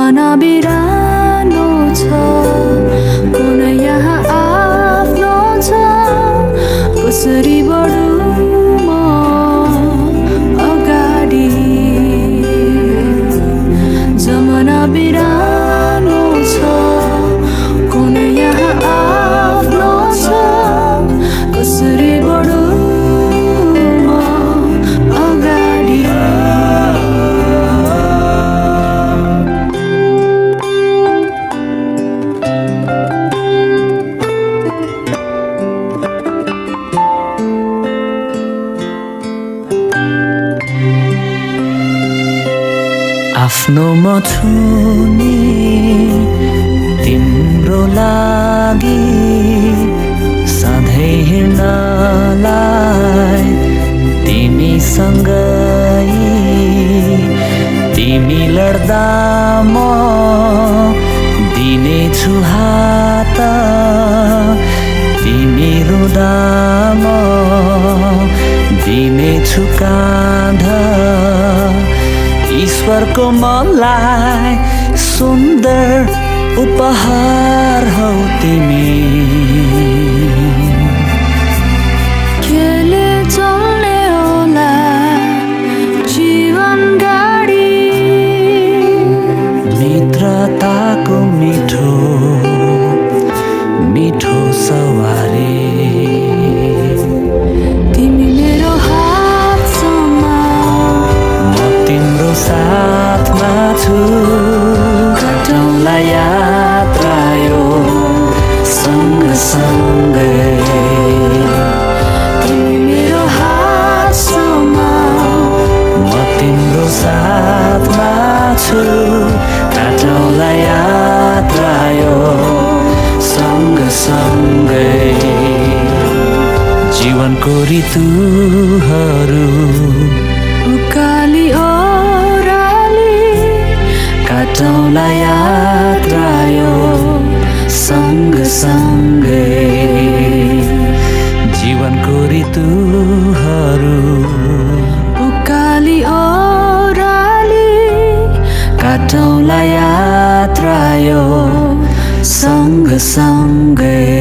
जमाना बिरानो छ कुन यहाँ आफ्नो छ कसरी बढु म अगाडि जमाना बिरानो छ कुन यहाँ आफ्नो छ कसरी बढु म अगाडि आफ्नो म छु नि तिम्रो लागि सधैँ हिँड्नलाई तिमीसँगै तिमी लड्दा म दिनेछु हात तिमी रुँदा म दिनेछु काँध ईश्वरको मलाई सुन्दर उपहार हौ तिमी केले चल्ने होला जीवन गाडी मित्रताको मिठो मिठो सवारी तिमी मेरो हात समाऊ म तिम्रो साथमा छु कटौँला यात्रा यो सँगसँगै तिमी मेरो हात समाऊ म तिम्रो साथमा छु कटौँला यात्रा यो सँगसँगै जीवनको ऋतुहरू उकाली ओह्राली कटौँला यात्रा यो सँगसँगै जीवनको ऋतुहरू उकाली ओह्राली कटौँला यात्रा यो सँगसँगै